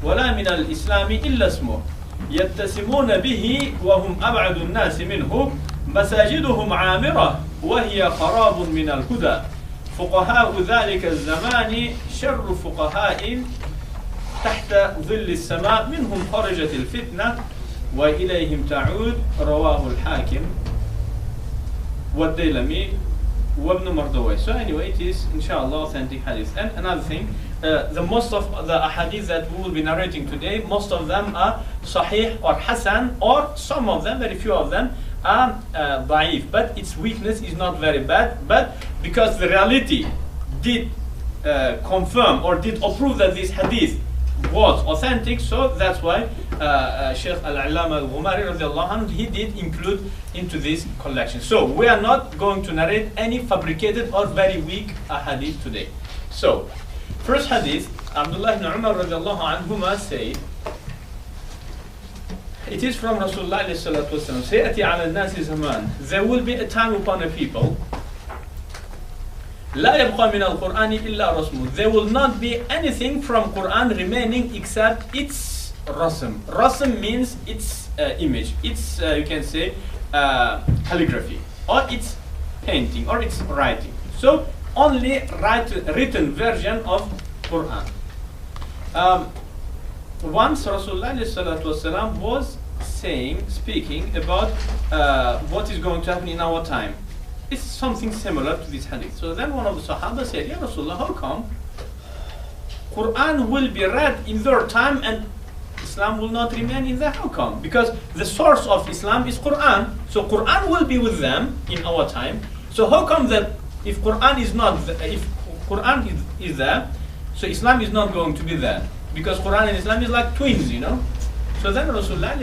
ولا من الإسلام إلا اسمه يتسمون به وهم أبعد الناس منه مساجدهم عامرة وهي خراب من الهدى فقهاء ذلك الزمان شر فقهاء تحت ظل السماء منهم خرجت الفتنة وإليهم تعود رواه الحاكم والديلمي وابن مردوي. So anyway, it is inshallah authentic hadith. And another thing, the most of the hadith that we will be narrating today, most of them are sahih or hasan, or some of them, very few of them, are da'if. But its weakness is not very bad. But because the reality did confirm or did approve that this hadith was authentic, so that's why Sheikh al-Ghumari radiallahu anhu, he did include into this collection. So we are not going to narrate any fabricated or very weak hadith today. So first hadith, Abdullah ibn Umar radiallahu anhuma said, it is from Rasulullah sallallahu alaihi wasallam, سيأتي على الناس زمان, there will be a time upon a people لا يبقى من القرآن إلا رسمه, there will not be anything from Quran remaining except its rasm. Rasm means its image, its you can say calligraphy, or its painting, or its writing. So only written version of Quran. Once Rasulullah ﷺ was speaking about what is going to happen in our time. It's something similar to this hadith. So then one of the Sahaba said, Ya Rasulullah, how come Quran will be read in their time and Islam will not remain in there? How come? Because the source of Islam is Quran. So Quran will be with them in our time. So how come that if Quran is not, if Quran is there, so Islam is not going to be there? Because Quran and Islam is like twins, you know. So then Rasulullah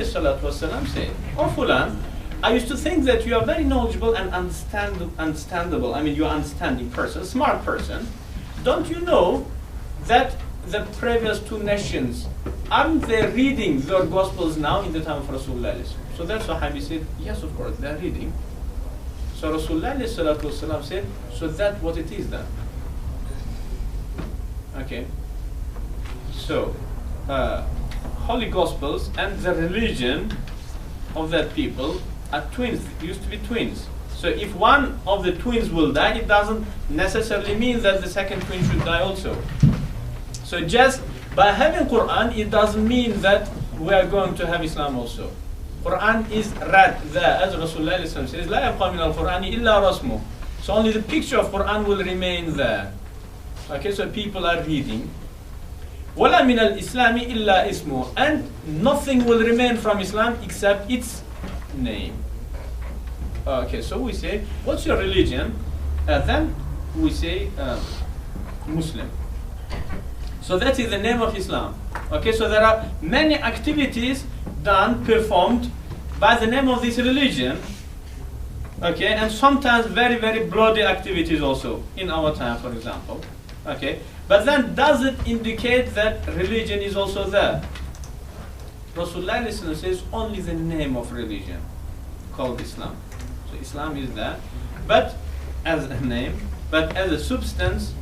said, Oh Fulan, I used to think that you are very knowledgeable and understandable. I mean, you are understanding person, smart person. Don't you know that the previous two nations, aren't they reading their gospels now in the time of Rasulullah? So that Sahabi said, yes, of course, they are reading. So Rasulullah said, so that's what it is then. Okay. So, Holy Gospels and the religion of that people are twins, used to be twins. So if one of the twins will die, it doesn't necessarily mean that the second twin should die also. So just by having Quran, it doesn't mean that we are going to have Islam also. Quran is read there, as Rasulullah says, لا يبقى من القرآن إلا رسمه. So only the picture of Quran will remain there. Okay, so people are reading. ولا من الإسلام إلا اسمه, and nothing will remain from Islam except its name. Okay, so we say, what's your religion? Then we say Muslim. So that is the name of Islam. Okay, so there are many activities done, performed by the name of this religion. Okay, and sometimes very, very bloody activities also in our time, for example. Okay, but then does it indicate that religion is also there? Rasulullah says only the name of religion called Islam. So Islam is there, but as a name, but as a substance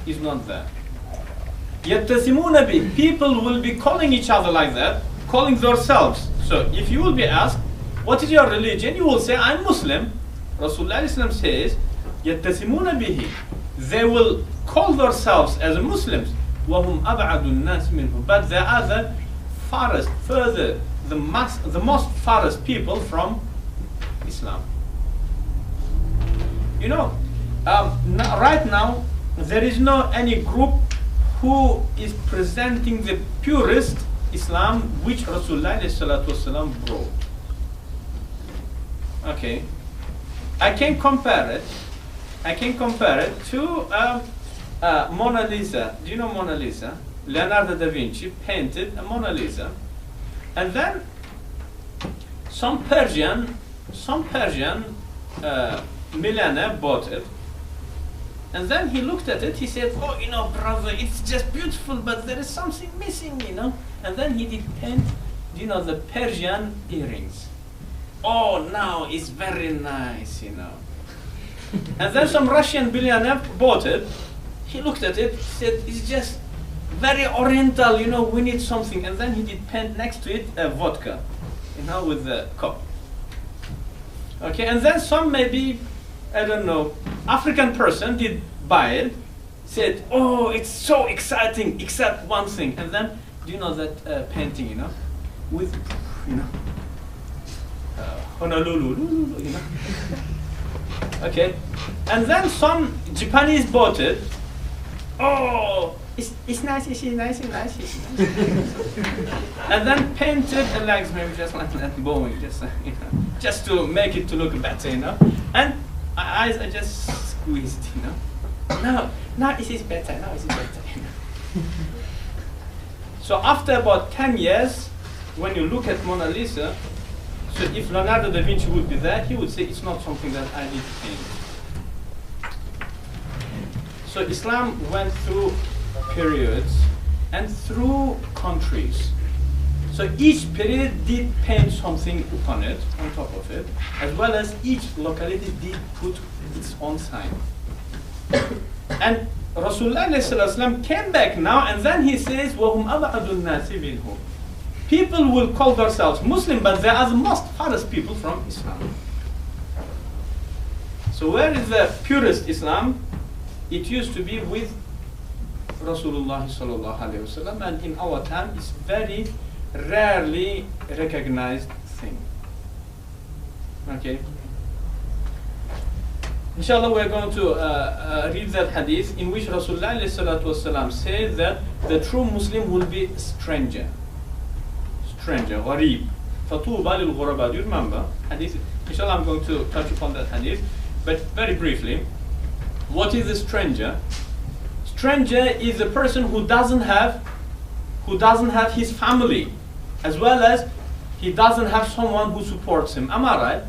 is not there. يَتَّسِمُونَ بِهِ, people will be calling each other like that, calling themselves. So if you will be asked, what is your religion? You will say, I'm Muslim. Rasulullah says, يَتَّسِمُونَ بِهِ, they will call themselves as Muslims. وَهُمْ أَبْعَدُ النَّاسِ مِنْهُ, but they are the farthest, further, the most farthest people from Islam. You know, right now, there is no any group who is presenting the purest Islam which Rasulullah brought. Okay, I can compare it to Mona Lisa. Do you know Mona Lisa? Leonardo da Vinci painted a Mona Lisa, and then some Persian millionaire bought it, and then he looked at it. He said, "Oh, you know, brother, it's just beautiful, but there is something missing, you know." And then he did paint, you know, the Persian earrings. Oh, now it's very nice, you know. And then some Russian billionaire bought it. He looked at it, said, "It's just very oriental, you know, we need something. And then he did paint next to it vodka, you know, with the cup. Okay, and then some maybe, I don't know, African person did buy it, said, oh, it's so exciting, except one thing. And then, do you know that painting, you know, with, you know, Honolulu, you know. Okay, and then some Japanese bought it. Oh, it's nice, it's nice, it's nice, it's nice. And then painted the legs maybe just like that, bowing, just you know, just to make it to look better, you know. And eyes are just squeezed, you know. Now it is better. Now it is better. You know? So after about 10 years, when you look at Mona Lisa, so if Leonardo da Vinci would be there, he would say it's not something that I need to paint. So Islam went through periods and through countries. So each period did paint something upon it, on top of it, as well as each locality did put its own sign. And Rasulullah ﷺ came back now, and then he says, وَهُمْ أَبْعَدُ النَّاسِ مِنْهُمْ. People will call themselves Muslim, but they are the most farthest people from Islam. So where is the purest Islam? It used to be with Rasulullah sallallahu alaihi wasallam, and in our time it's very rarely recognized thing. Okay. Inshallah, we're going to read that hadith in which Rasulullah sallallahu alaihi wasallam said that the true Muslim will be stranger. Stranger, gharib. Fatuba lil ghuraba. Do you remember? Hadith. Inshallah, I'm going to touch upon that hadith, but very briefly. What is a stranger? Stranger is a person who doesn't have his family, as well as he doesn't have someone who supports him. Am I right?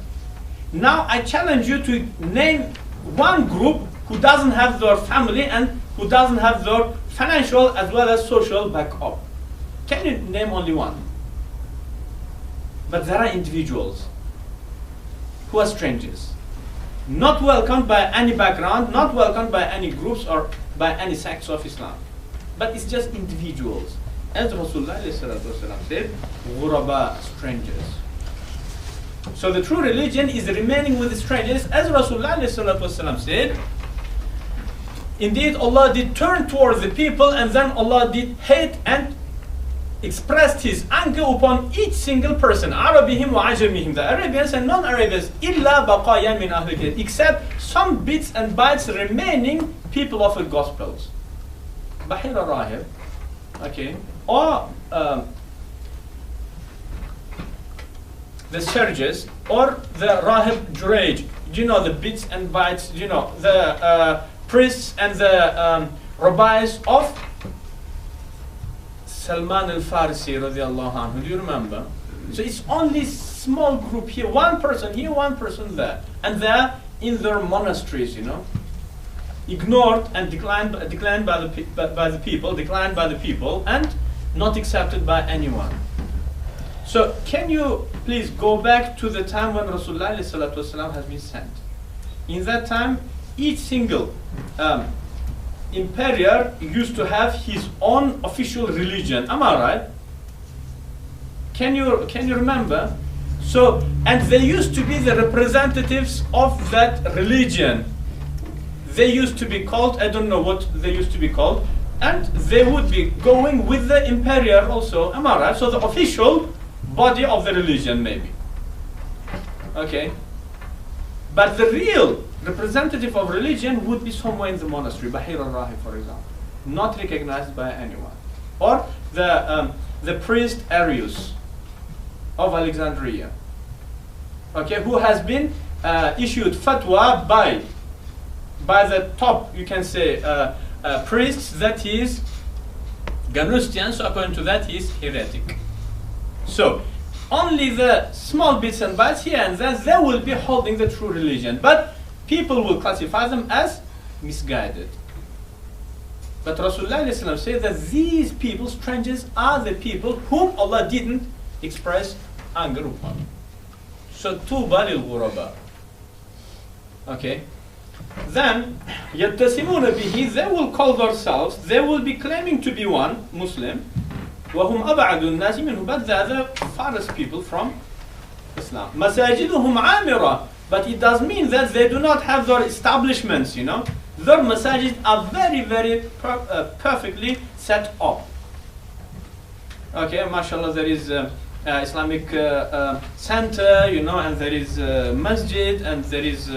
Now I challenge you to name one group who doesn't have their family and who doesn't have their financial as well as social backup. Can you name only one? But there are individuals who are strangers, not welcomed by any background, not welcomed by any groups or by any sects of Islam. But it's just individuals. As Rasulullah said, ghuraba, strangers. So the true religion is remaining with the strangers. As Rasulullah said, indeed Allah did turn towards the people, and then Allah did hate and expressed his anger upon each single person, Arabihim wa Ajamihim, the Arabians and non-Arabians, illa baqaya min ahli kitab, except some bits and bytes remaining people of the Gospels. Bahira Rahib, okay, or the Serges, or the Rahib Juraj, you know, the bits and bytes, you know, the priests and the rabbis of Salman al-Farisi radiallahu anhu. Do you remember? So it's only small group here, one person here, one person there, and they're in their monasteries, you know, ignored and declined by the people, and not accepted by anyone. So can you please go back to the time when Rasulullah ﷺ has been sent? In that time, each single emperor used to have his own official religion. Am I right? Can you remember? So, and they used to be the representatives of that religion. They used to be called, I don't know what they used to be called, and they would be going with the emperor also. Am I right? So the official body of the religion, maybe. Okay. But the real representative of religion would be somewhere in the monastery, Bahir al-Rahib, for example, not recognized by anyone. Or the priest Arius of Alexandria, okay, who has been issued fatwa by the top, you can say, priests, that he is Gnostian, so according to that he is heretic. So only the small bits and bytes here and there, they will be holding the true religion, but people will classify them as misguided. But Rasulullah ﷺ said that these people, strangers, are the people whom Allah didn't express anger upon. So tuba lil ghuraba. Okay. then يتسمون به, they will call themselves, they will be claiming to be one Muslim, وهم أبعد الناس منه, but they are the farthest people from Islam. مساجدهم عامرة, but it does mean that they do not have their establishments, you know. Their masajid are very, very perfectly set up. Okay, mashallah, there is Islamic center, you know, and there is masjid, and there is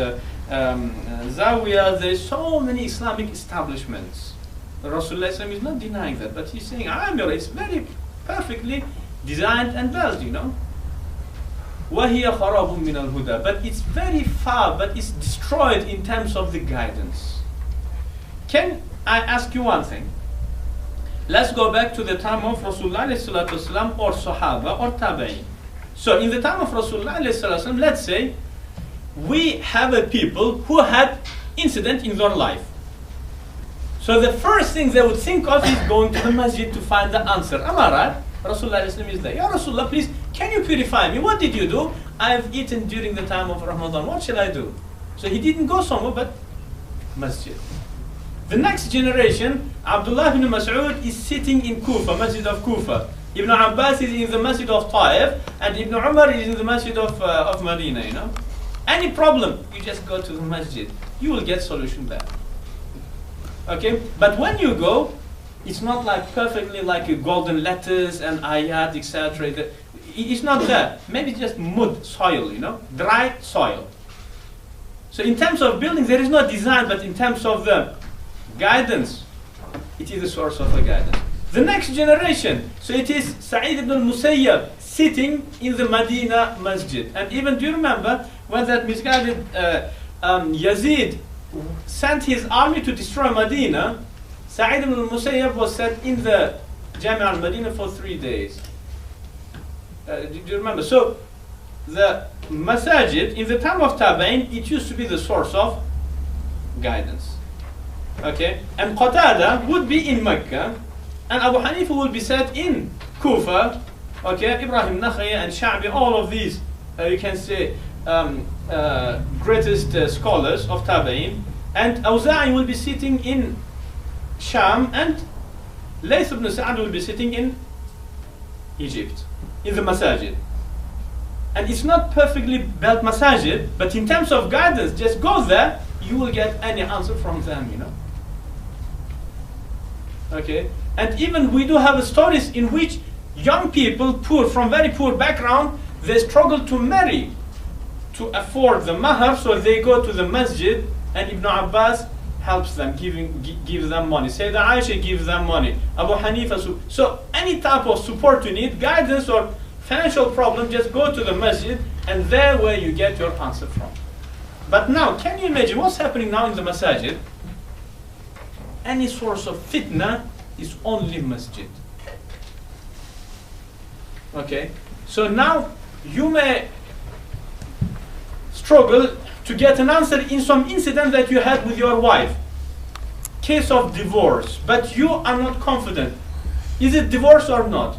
zawiyah, there is so many Islamic establishments. Rasulullah is not denying that, but he's saying Amir is very perfectly designed and built, you know. وَهِيَ خَرَابٌ مِنَ الْهُدَى, but it's very far, but it's destroyed in terms of the guidance. Can I ask you one thing? Let's go back to the time of Rasulullah ﷺ or Sahaba or Tabi'in. So in the time of Rasulullah ﷺ, let's say we have a people who had incident in their life. So the first thing they would think of is going to the masjid to find the answer. Am I right? Rasulullah ﷺ is there. Ya Rasulullah, please, can you purify me? What did you do? I've eaten during the time of Ramadan. What shall I do? So he didn't go somewhere but masjid. The next generation, Abdullah ibn Mas'ud is sitting in Kufa, Masjid of Kufa. Ibn Abbas is in the Masjid of Taif, and Ibn Umar is in the Masjid of Medina, you know. Any problem, you just go to the masjid. You will get solution there. Okay? But when you go, it's not like perfectly like a golden letters and ayat, etc. It's not there. Maybe just mud, soil, you know, dry soil. So in terms of building, there is no design, but in terms of the guidance, it is the source of the guidance. The next generation, so it is Sa'id ibn al-Musayyab sitting in the Medina Masjid. And even, do you remember when that misguided Yazid sent his army to destroy Medina? Sa'id ibn al-Musayyab was set in the Jami' al-Medina for 3 days. Do you remember? So the masajid in the time of Tabi'in, it used to be the source of guidance. Okay, and Qatada would be in Mecca, and Abu Hanifa would be set in Kufa. Okay, Ibrahim Nakhai and Sha'bi, all of these, you can say, greatest scholars of Tabi'in. And Awza'i will be sitting in Sham, and Layth ibn Sa'ad will be sitting in Egypt, in the masajid. And it's not perfectly built masajid, but in terms of guidance, just go there, you will get any answer from them, you know. Okay, and even we do have stories in which young people, poor, from very poor background, they struggle to marry, to afford the mahar, so they go to the masjid, and Ibn Abbas helps them, gives them money. Sayyidah Aisha gives them money. Abu Hanifa, so any type of support you need, guidance or financial problem, just go to the masjid, and there where you get your answer from. But now, can you imagine what's happening now in the masajid? Any source of fitna is only masjid. Okay? So now, you may struggle to get an answer in some incident that you had with your wife. Case of divorce, but you are not confident. Is it divorce or not?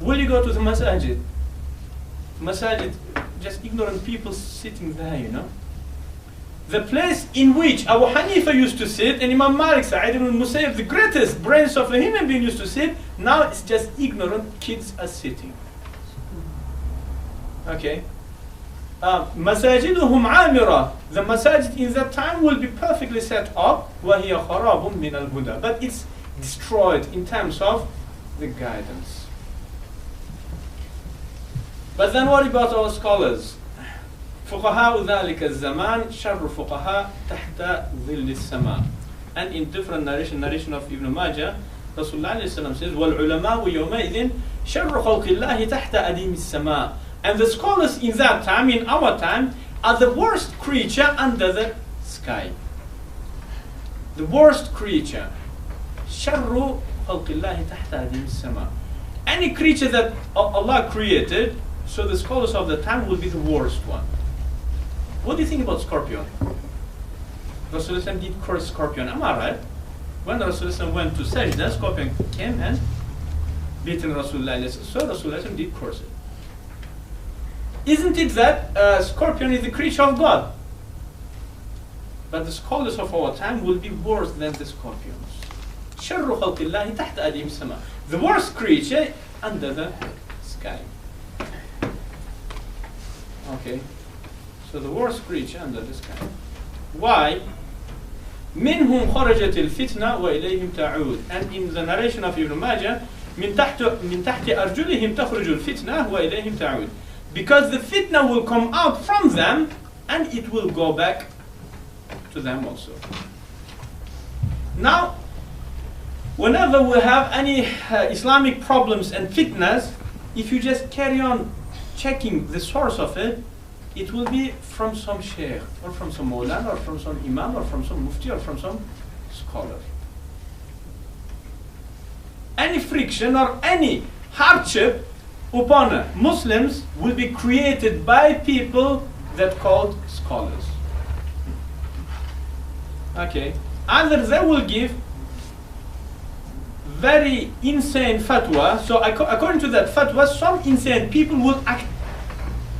Will you go to the masajid? Masajid, just ignorant people sitting there, you know. The place in which Abu Hanifa used to sit, and Imam Malik, Sa'id ibn Musayyib, the greatest brains of a human being, used to sit, now it's just ignorant kids are sitting. Okay? Masajiduhum amira. The masajid in that time will be perfectly set up, وَهِيَ خَرَابٌ مِنَ الْهُدَى. But it's destroyed in terms of the guidance. But then what about our scholars? فقهاء ذلك الزمان شر فقهاء تحت ظل السماء. And in different narration of Ibn Majah, Rasulullah says, وَالْعُلَمَاءُ يَوْمَئِذٍ شَرُّ خَلْقِ اللَّهِ تَحْتَ أَدِيمِ السَّمَاءِ. And the scholars in that time, in our time, are the worst creature under the sky. The worst creature. شَرُّ خَلْقِ اللَّهِ تَحْتَ أَدِيمِ السَّمَاءِ. Any creature that Allah created, so the scholars of the time will be the worst one. What do you think about scorpion? Rasulullah did curse scorpion, am I right? When Rasulullah went to Sajda, scorpion came and beaten Rasulullah. So Rasulullah did curse it. Isn't it that scorpion is the creature of God? but the scholars of our time will be worse than the scorpions. شر خلق الله تحت أديم السماء. The worst creature under the sky. Okay, so the worst creature under the sky. Why? منهم خرجت الفتنة وإليهم تعود. And in the narration of Ibn Majah, من تحت أرجلهم تخرج الفتنة وإليهم تعود. Because the fitna will come out from them and it will go back to them also. Now, whenever we have any Islamic problems and fitnas, if you just carry on checking the source of it, it will be from some sheikh, or from some Mawlana, or from some imam, or from some mufti, or from some scholar. Any friction or any hardship upon Muslims will be created by people that called scholars. Okay, either they will give very insane fatwa, so according to that fatwa, some insane people will act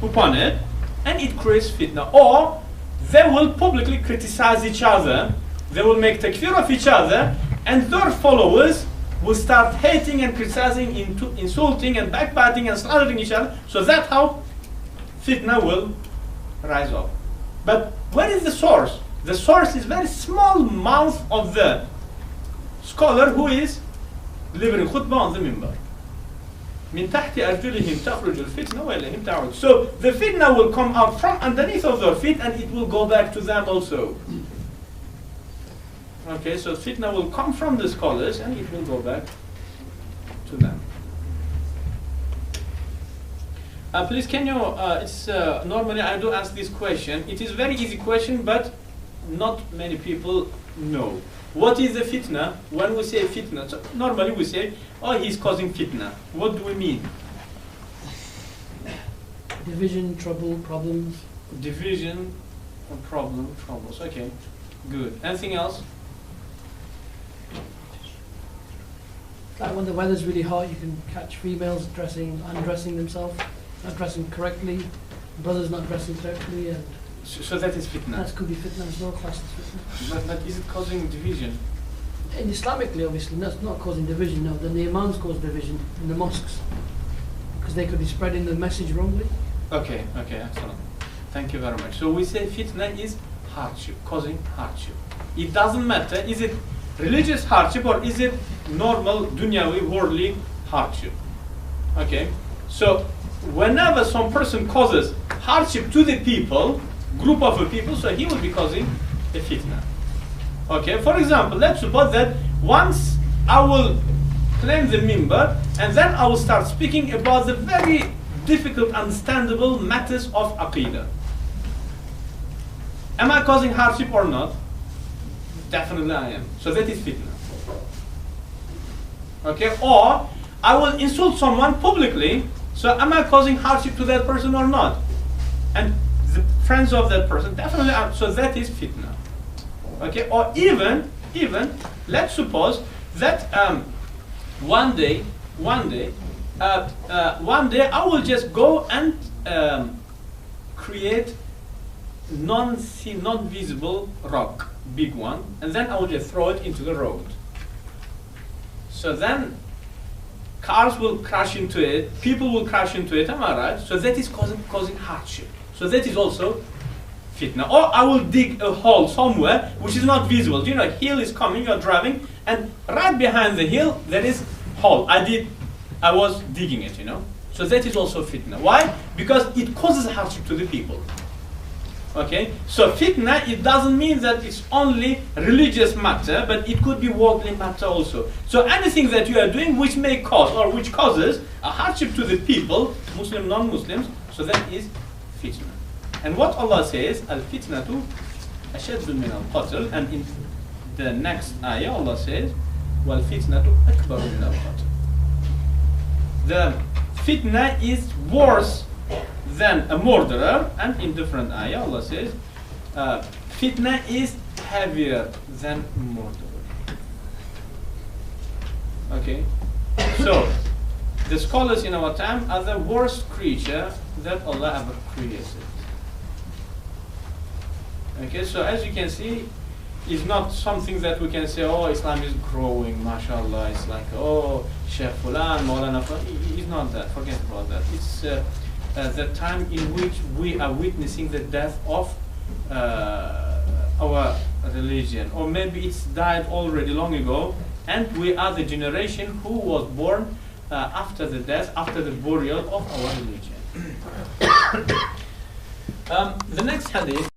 upon it, and it creates fitna. Or they will publicly criticize each other, they will make takfir of each other, and their followers will start hating and criticizing, insulting and backbiting and slandering each other. So that's how fitna will rise up. But where is the source? The source is very small mouth of the scholar who is delivering khutbah on the minbar. من تحت أرجلهم تخرج الفتنة وإليهم تعود. So the fitna will come out from underneath of their feet and it will go back to them also. Okay, so fitna will come from the scholars and it will go back to them. Please, can you? Normally I do ask this question. It is very easy question, but not many people know. What is the fitna? When we say fitna, so normally we say, oh, he's causing fitna. What do we mean? Division, trouble, problems. Division, troubles. Okay, good. Anything else? Like when the weather's really hot, you can catch females undressing themselves, not dressing correctly, brothers not dressing correctly, and so that is fitna. that could be fitna as well, classed as fitna. But is it causing division? And Islamically, obviously, that's not causing division. No, then the imams cause division in the mosques because they could be spreading the message wrongly. Okay, excellent. Thank you very much. So we say fitna is hardship, causing hardship. It doesn't matter, is it religious hardship or is it normal dunyawi, worldly hardship? Okay, so whenever some person causes hardship to the people, group of people, so he will be causing a fitna. Okay, for example, let's suppose that once I will claim the minbar and then I will start speaking about the very difficult, understandable matters of aqidah. Am I causing hardship or not? Definitely I am. So that is fitna. Okay, or I will insult someone publicly, so am I causing hardship to that person or not? And the friends of that person, definitely are. So that is fitna. Okay, or even let's suppose that one day I will just go and create non-visible rock, big one, and then I will just throw it into the road. So then cars will crash into it, people will crash into it, am I right? So that is causing hardship. So that is also fitna. Or I will dig a hole somewhere which is not visible. You know, a hill is coming, you're driving, and right behind the hill there is hole. I was digging it, you know. So that is also fitna. Why? Because it causes hardship to the people. Okay, so fitna, it doesn't mean that it's only religious matter, but it could be worldly matter also. So anything that you are doing which may cause or which causes a hardship to the people, Muslim, non-Muslims, so that is fitna. And what Allah says, al-fitnatu ashaddu min al-qatl, and in the next ayah Allah says, wal-fitnatu akbaru min al-qatl. The fitna is worse than a murderer, and in different ayah Allah says fitna is heavier than murderer. Okay, so the scholars in our time are the worst creature that Allah ever created. Okay, so as you can see, it's not something that we can say, oh, Islam is growing, mashallah. It's like, oh, Sheikh Fulan, Maulana Fulan. It's not that. Forget about that. It's the time in which we are witnessing the death of our religion, or maybe it's died already long ago, and we are the generation who was born after the death, after the burial of our religion. The next hadith